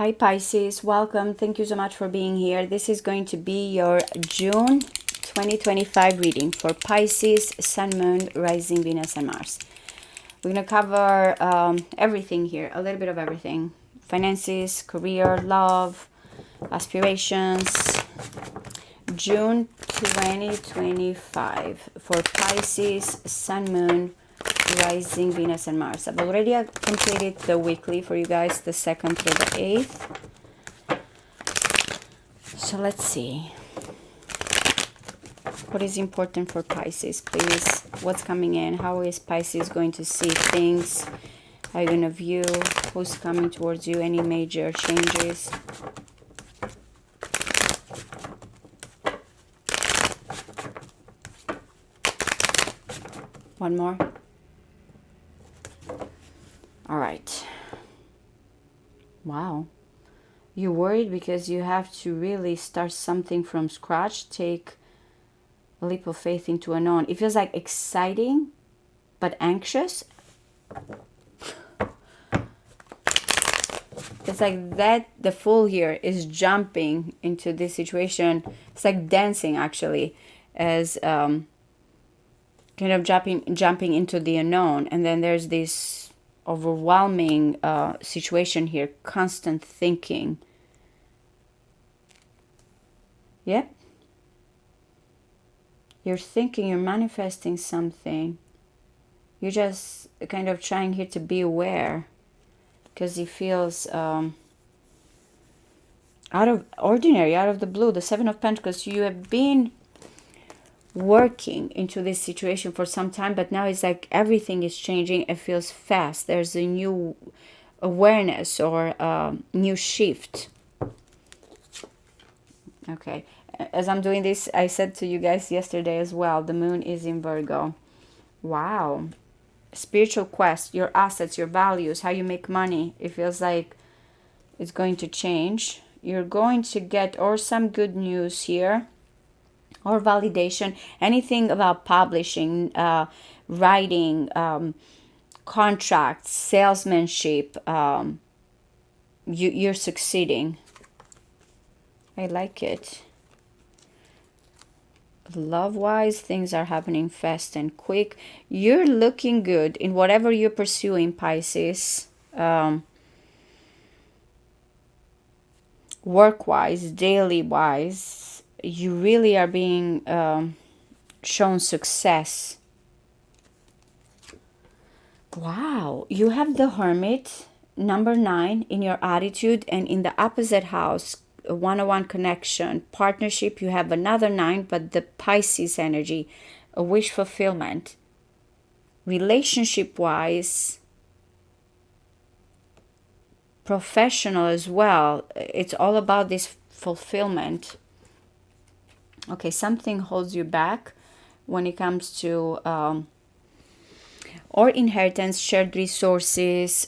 Hi Pisces, welcome. Thank you so much for being here. This is going to be your June 2025 reading for Pisces, Sun, Moon, Rising, Venus, and Mars. We're going to cover everything here, a little bit of everything. Finances, career, love, aspirations. June 2025 for Pisces, Sun, Moon, Rising, Venus, and Mars. I've already completed the weekly for you guys, the 2nd through the 8th. So let's see. What is important for Pisces, please? What's coming in? How is Pisces going to see things? How are you going to view? Who's coming towards you? Any major changes? One more. All right. Wow. You're worried because you have to really start something from scratch. Take a leap of faith into unknown. It feels like exciting, but anxious. It's like that the Fool here is jumping into this situation. It's like dancing, actually, as kind of jumping into the unknown. And then there's this overwhelming situation here, constant thinking. Yep. You're thinking, you're manifesting something. You're just kind of trying here to be aware, because it feels out of ordinary, out of the blue. The Seven of Pentacles, you have been working into this situation for some time, but now it's like everything is changing. It feels fast. There's a new awareness or a new shift. Okay, as I'm doing this, I said to you guys yesterday as well, the moon is in Virgo. Wow. Spiritual quest, your assets, your values, how you make money. It feels like it's going to change. You're going to get or some good news here, or validation, anything about publishing, writing, contracts, salesmanship. You're succeeding. I like it. Love-wise, things are happening fast and quick. You're looking good in whatever you're pursuing, Pisces. Work-wise, daily-wise, you really are being shown success. Wow, you have the Hermit, number 9, in your attitude, and in the opposite house, a one-on-one connection, partnership, you have another 9, but the Pisces energy, a wish fulfillment. Relationship-wise, professional as well, it's all about this fulfillment. Okay, something holds you back when it comes to or inheritance, shared resources,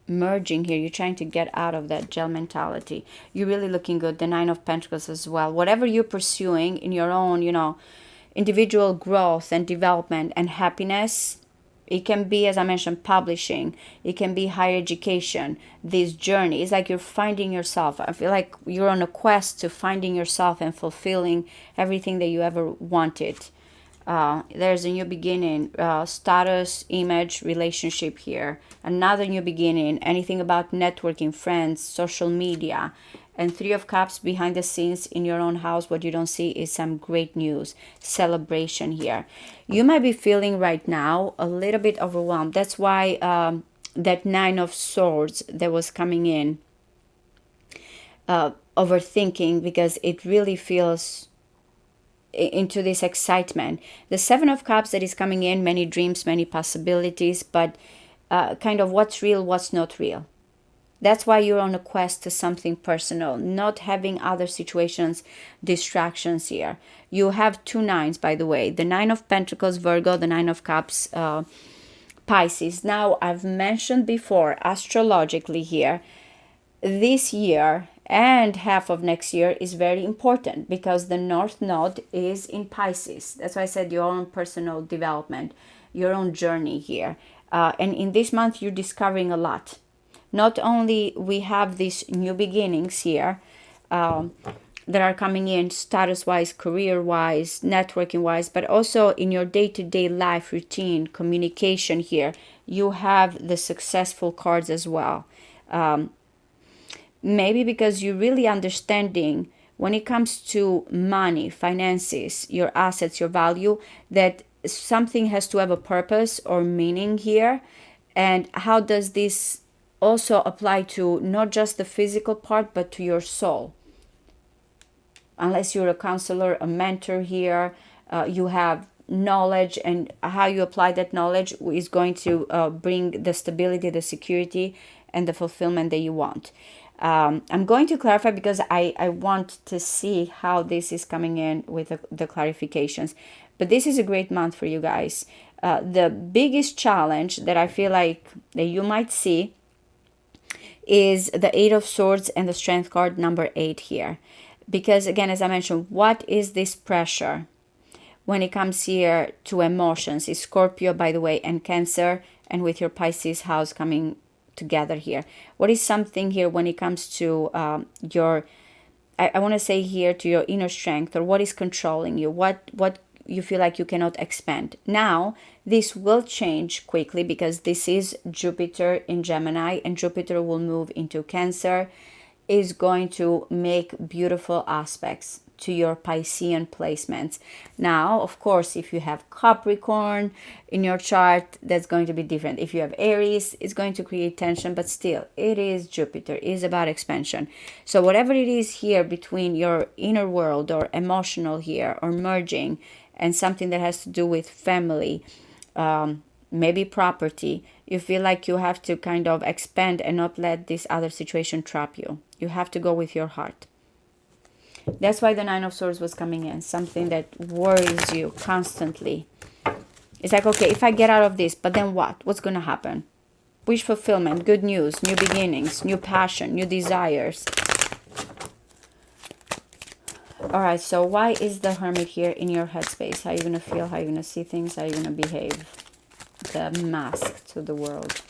merging here. You're trying to get out of that gel mentality. You're really looking good. The 9 of Pentacles as well. Whatever you're pursuing in your own, individual growth and development and happiness, it can be, as I mentioned, publishing. It can be higher education. This journey is like you're finding yourself. I feel like you're on a quest to finding yourself and fulfilling everything that you ever wanted. There's a new beginning, status, image, relationship here. Another new beginning, anything about networking, friends, social media. And 3 of Cups behind the scenes in your own house. What you don't see is some great news, celebration here. You might be feeling right now a little bit overwhelmed. That's why that 9 of Swords that was coming in, overthinking, because it really feels into this excitement. The 7 of Cups that is coming in, many dreams, many possibilities, but kind of what's real, what's not real. That's why you're on a quest to something personal, not having other situations, distractions here. You have 2 9s, by the way. The 9 of Pentacles, Virgo, the 9 of Cups, Pisces. Now, I've mentioned before, astrologically here, this year and half of next year is very important because the North Node is in Pisces. That's why I said your own personal development, your own journey here. And in this month, you're discovering a lot. not only we have these new beginnings here, that are coming in status wise, career wise, networking wise, but also in your day-to-day life routine, communication here. You have the successful cards as well. Maybe because you're really understanding when it comes to money, finances, your assets, your value, that something has to have a purpose or meaning here. And how does this also apply to not just the physical part, but to your soul? Unless you're a counselor, a mentor here, you have knowledge, and how you apply that knowledge is going to bring the stability, the security, and the fulfillment that you want. I'm going to clarify because I want to see how this is coming in with the clarifications. But this is a great month for you guys. The biggest challenge that I feel like that you might see is the Eight of Swords and the Strength card number 8 here. Because again, as I mentioned, what is this pressure when it comes here to emotions? Is Scorpio, by the way, and Cancer, and with your Pisces house coming together here. What is something here when it comes to your, I want to say here, to your inner strength, or what is controlling you? What you feel like you cannot expand. Now, this will change quickly because this is Jupiter in Gemini, and Jupiter will move into Cancer, is going to make beautiful aspects to your Piscean placements. Now, of course, if you have Capricorn in your chart, that's going to be different. If you have Aries, it's going to create tension, but still, it is Jupiter, it is about expansion. So whatever it is here between your inner world or emotional here, or merging, and something that has to do with family, maybe property, you feel like you have to kind of expand and not let this other situation trap you. You have to go with your heart. That's why the Nine of Swords was coming in. Something that worries you constantly. It's like, okay, if I get out of this, but then what? What's going to happen? Wish fulfillment, good news, new beginnings, new passion, new desires. All right, so why is the Hermit here in your headspace? How are you going to feel? How are you going to see things? How are you going to behave? The mask to the world.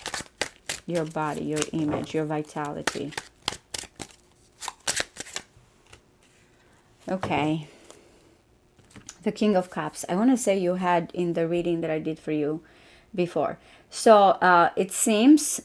Your body, your image, your vitality. Okay. The King of Cups. I want to say you had in the reading that I did for you before. So it seems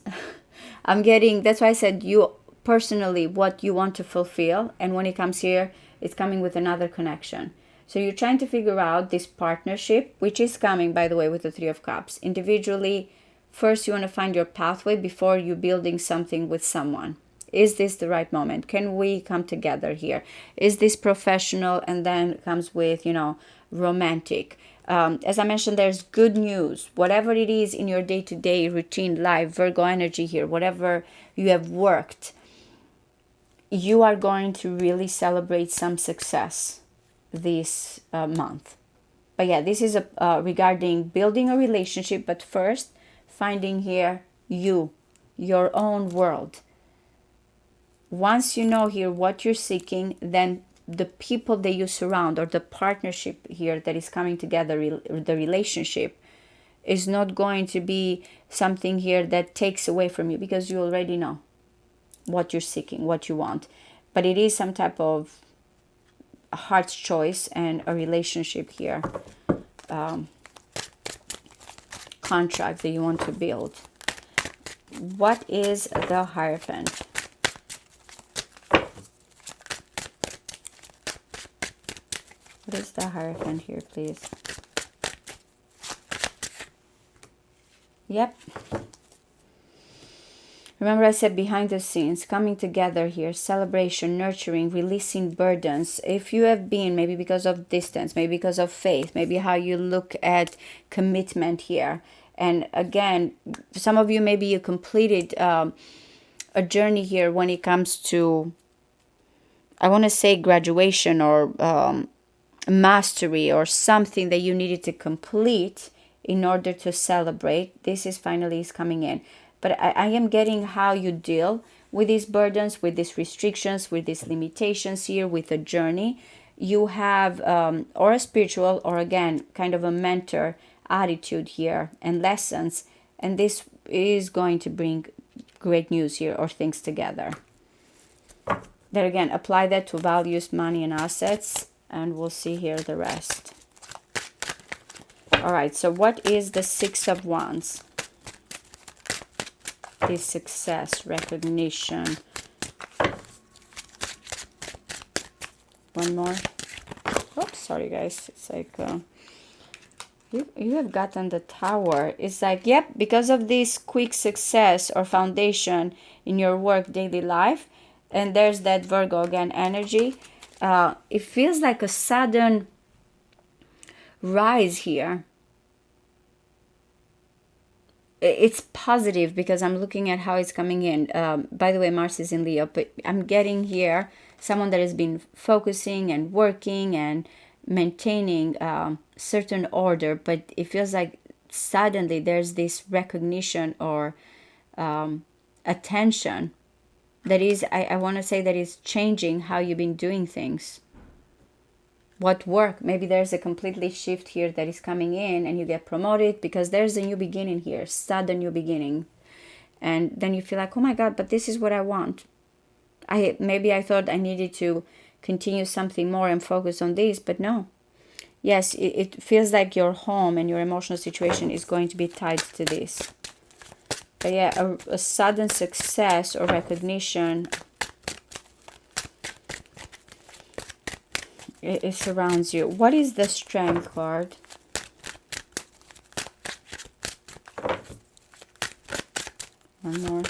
I'm getting, that's why I said you personally, what you want to fulfill. And when it comes here, it's coming with another connection. So you're trying to figure out this partnership, which is coming, by the way, with the Three of Cups. Individually, first you want to find your pathway before you're building something with someone. Is this the right moment? Can we come together here? Is this professional? And then comes with, romantic. As I mentioned, there's good news. Whatever it is in your day-to-day routine life, Virgo energy here, whatever you have worked, you are going to really celebrate some success this month. But yeah, this is regarding building a relationship, but first finding here your own world. Once you know here what you're seeking, then the people that you surround, or the partnership here that is coming together, the relationship, is not going to be something here that takes away from you, because you already know what you're seeking, what you want. But it is some type of a heart's choice and a relationship here, contract that you want to build. What is the Hierophant? What is the Hierophant here, please? Yep. Remember I said behind the scenes, coming together here, celebration, nurturing, releasing burdens. If you have been, maybe because of distance, maybe because of faith, maybe how you look at commitment here. And again, some of you, maybe you completed a journey here when it comes to, I want to say graduation, or mastery, or something that you needed to complete in order to celebrate. This is finally is coming in. But I am getting how you deal with these burdens, with these restrictions, with these limitations here, with a journey. You have, or a spiritual, or again, kind of a mentor attitude here, and lessons. And this is going to bring great news here or things together. Then again, apply that to values, money, and assets, and we'll see here the rest. All right, so what is the Six of Wands? This success, recognition. One more. Oops, sorry guys. It's like you have gotten the Tower. It's like, yep, because of this quick success or foundation in your work, daily life, and there's that Virgo again energy. It feels like a sudden rise here. It's positive because I'm looking at how it's coming in. By the way, Mars is in Leo, but I'm getting here someone that has been focusing and working and maintaining certain order, but it feels like suddenly there's this recognition or attention that is, I want to say that is changing how you've been doing things. What work? Maybe there's a completely shift here that is coming in and you get promoted because there's a new beginning here, sudden new beginning. And then you feel like, oh my God, but this is what I want. Maybe I thought I needed to continue something more and focus on this, but no. Yes, it feels like your home and your emotional situation is going to be tied to this. But yeah, a sudden success or recognition, it surrounds you. What is the Strength card? One more.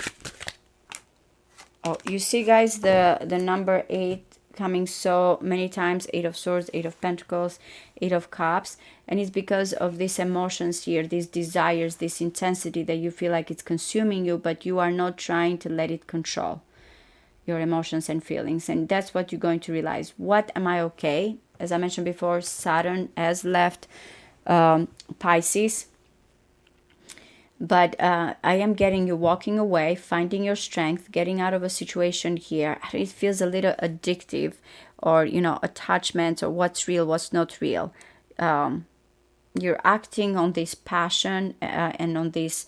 Oh, you see guys, the number 8 coming so many times. 8 of Swords, 8 of Pentacles, 8 of Cups. And it's because of these emotions here, these desires, this intensity that you feel like it's consuming you, but you are not trying to let it control your emotions and feelings. And that's what you're going to realize. What am I okay? As I mentioned before, Saturn has left Pisces. But I am getting you walking away, finding your strength, getting out of a situation here. It feels a little addictive, or, you know, attachment, or what's real, what's not real. You're acting on this passion and on this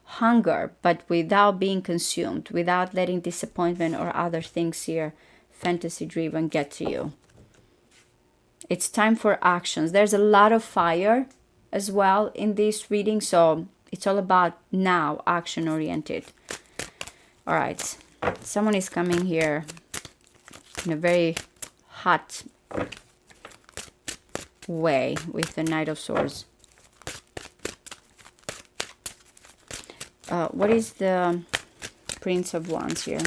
hunger, but without being consumed, without letting disappointment or other things here, fantasy driven, get to you. It's time for actions. There's a lot of fire as well in this reading, so it's all about now, action oriented. All right, someone is coming here in a very hot way with the Knight of Swords. What is the Prince of Wands here?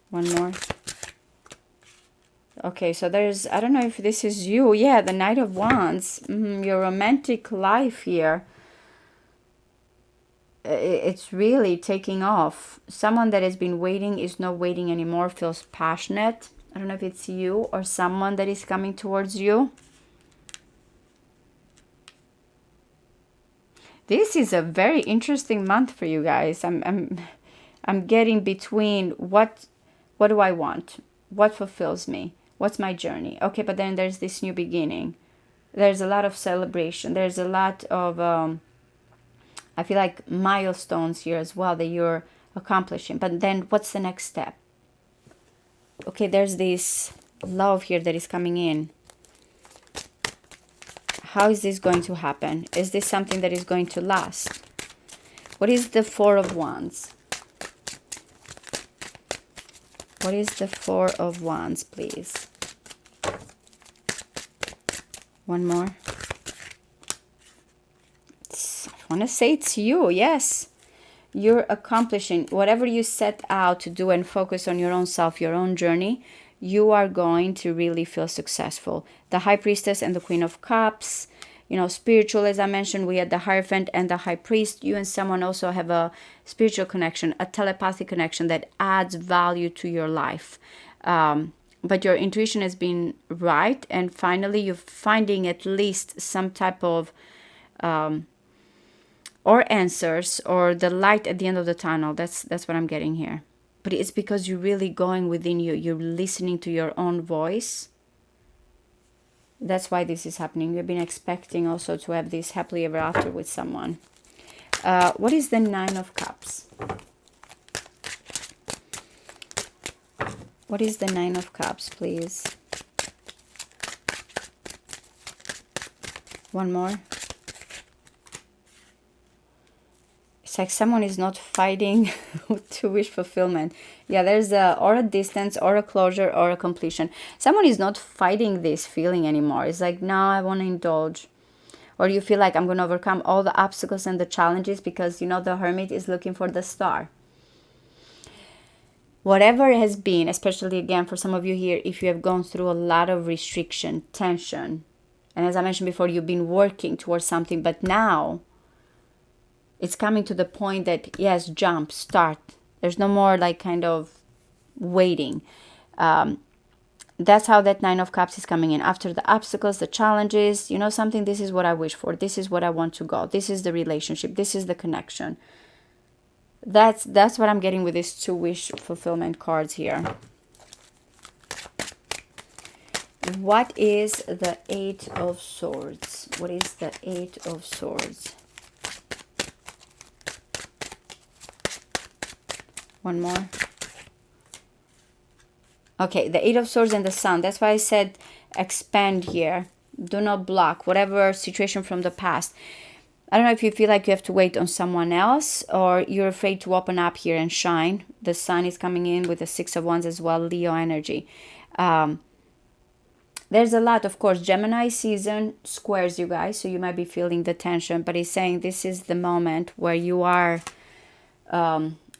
One more. Okay, so there's, I don't know if this is you. Yeah, the Knight of Wands. Your romantic life here. It's really taking off. Someone that has been waiting is not waiting anymore, feels passionate. I don't know if it's you or someone that is coming towards you. This is a very interesting month for you guys. I'm getting between what do I want? What fulfills me? What's my journey? Okay, but then there's this new beginning. There's a lot of celebration. There's a lot of, I feel like milestones here as well that you're accomplishing. But then what's the next step? Okay, there's this love here that is coming in. How is this going to happen? Is this something that is going to last? What is the Four of Wands? What is the Four of Wands, please? One more. I want to say it's you. Yes. You're accomplishing whatever you set out to do and focus on your own self, your own journey. You are going to really feel successful. The High Priestess and the Queen of Cups. You know, spiritual, as I mentioned, we had the Hierophant and the High Priest. You and someone also have a spiritual connection, a telepathic connection that adds value to your life. But your intuition has been right. And finally, you're finding at least some type of or answers or the light at the end of the tunnel. That's what I'm getting here. But it's because you're really going within you. You're listening to your own voice. That's why this is happening. You've been expecting also to have this happily ever after with someone. What is the Nine of Cups? What is the Nine of Cups, please? One more. It's like someone is not fighting to wish fulfillment. Yeah, there's or a distance or a closure or a completion. Someone is not fighting this feeling anymore. It's like, now I want to indulge. Or you feel like I'm going to overcome all the obstacles and the challenges because, you know, the Hermit is looking for the star. Whatever it has been, especially again for some of you here, if you have gone through a lot of restriction, tension, and as I mentioned before, you've been working towards something, but now it's coming to the point that, yes, jump, start. There's no more like kind of waiting. That's how that Nine of Cups is coming in. After the obstacles, the challenges, you know something, this is what I wish for. This is what I want to go. This is the relationship. This is the connection. That's what I'm getting with these two wish fulfillment cards here. What is the Eight of Swords? What is the Eight of Swords? One more. Okay, the Eight of Swords and the Sun. That's why I said expand here. Do not block whatever situation from the past. I don't know if you feel like you have to wait on someone else or you're afraid to open up here and shine. The Sun is coming in with the Six of Wands as well, Leo energy. There's a lot, of course. Gemini season squares you guys, so you might be feeling the tension, but he's saying this is the moment where you are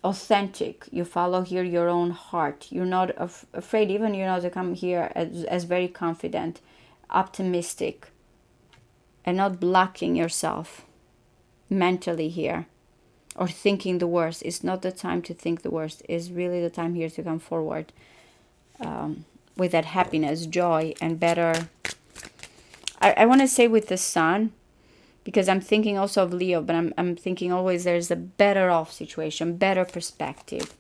authentic. You follow here your own heart. You're not afraid, even, you know, to come here as very confident, optimistic, and not blocking yourself mentally here or thinking the worst. It's not the time to think the worst. It's really the time here to come forward with that happiness, joy, and better. I want to say with the Sun, because I'm thinking also of Leo, but I'm thinking always there's a better off situation, better perspective.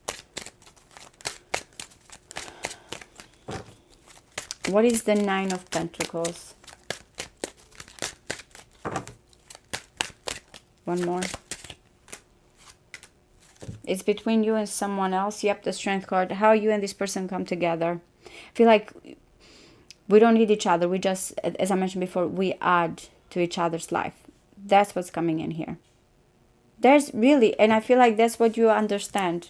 What is the Nine of Pentacles? One more. It's between you and someone else. Yep, the Strength card. How you and this person come together. I feel like we don't need each other. We just, as I mentioned before, we add to each other's life. That's what's coming in here. There's really, and I feel like that's what you understand.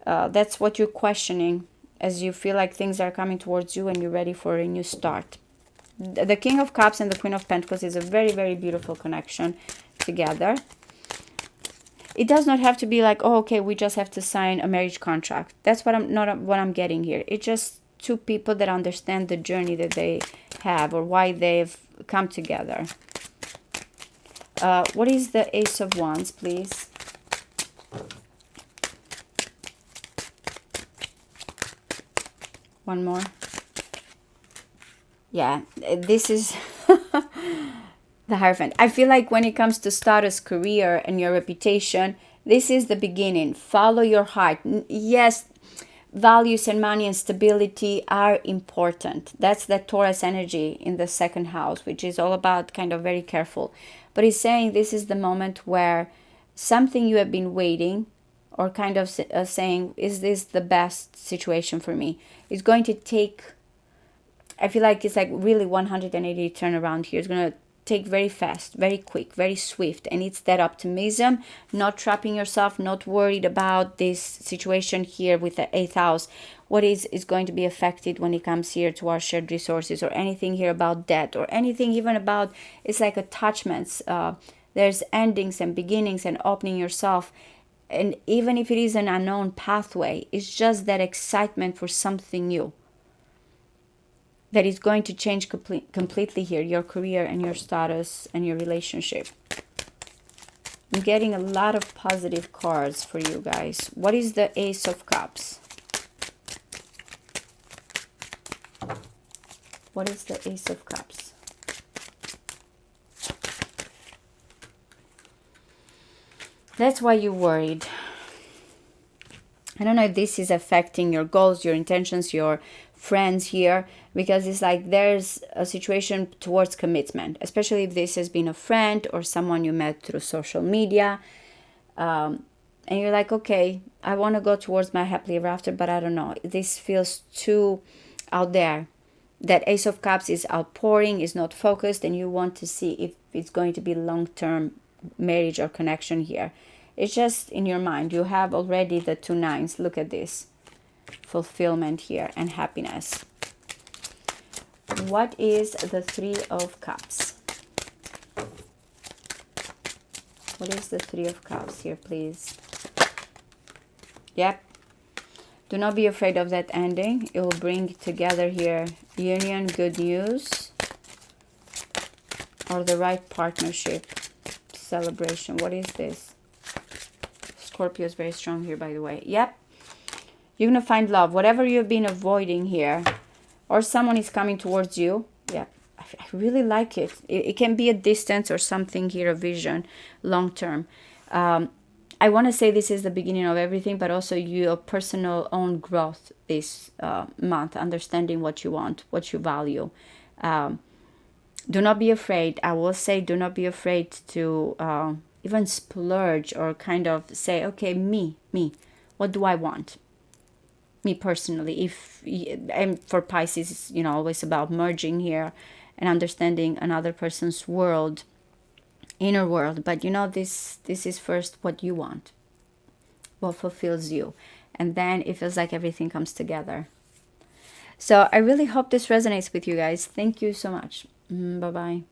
That's what you're questioning as you feel like things are coming towards you and you're ready for a new start. The King of Cups and the Queen of Pentacles is a very, very beautiful connection together. It does not have to be like, oh, okay, we just have to sign a marriage contract. That's what I'm getting here. It's just two people that understand the journey that they have or why they've come together. What is the Ace of Wands, please? One more. Yeah, this is the Hierophant. I feel like when it comes to status, career, and your reputation, this is the beginning. Follow your heart. Yes, values and money and stability are important. That's that Taurus energy in the second house, which is all about kind of very careful. But he's saying this is the moment where something you have been waiting or kind of saying, is this the best situation for me? It's going to take, I feel like it's like really 180 turnaround here. It's going to take very fast, very quick, very swift. And it's that optimism, not trapping yourself, not worried about this situation here with the 8th house. What is going to be affected when it comes here to our shared resources or anything here about debt or anything even about, it's like attachments. There's endings and beginnings and opening yourself. And even if it is an unknown pathway, it's just that excitement for something new that is going to change completely here, your career and your status and your relationship. I'm getting a lot of positive cards for you guys. What is the Ace of Cups? What is the Ace of Cups? That's why you're worried. I don't know if this is affecting your goals, your intentions, your friends here, because it's like there's a situation towards commitment, especially if this has been a friend or someone you met through social media. And you're like, okay, I want to go towards my happily ever after, but I don't know, this feels too out there. That Ace of Cups is outpouring, is not focused, and you want to see if it's going to be long-term marriage or connection here. It's just in your mind. You have already the 2 nines. Look at this. Fulfillment here and happiness. What is the 3 of Cups? What is the 3 of Cups here, please? Yep. Do not be afraid of that ending. It will bring together here union, good news, or the right partnership, celebration. What is this? Scorpio is very strong here, by the way. Yep. You're going to find love. Whatever you've been avoiding here, or someone is coming towards you. Yeah, I really like it. It can be a distance or something here, a vision, long term. I want to say this is the beginning of everything, but also your personal own growth this month, understanding what you want, what you value. Do not be afraid. I will say, do not be afraid to even splurge or kind of say, okay, me, what do I want? Me personally, if and for Pisces, it's, you know, always about merging here and understanding another person's world, inner world. But you know, this is first what you want, what fulfills you, and then it feels like everything comes together. So I really hope this resonates with you guys. Thank you so much. Bye bye.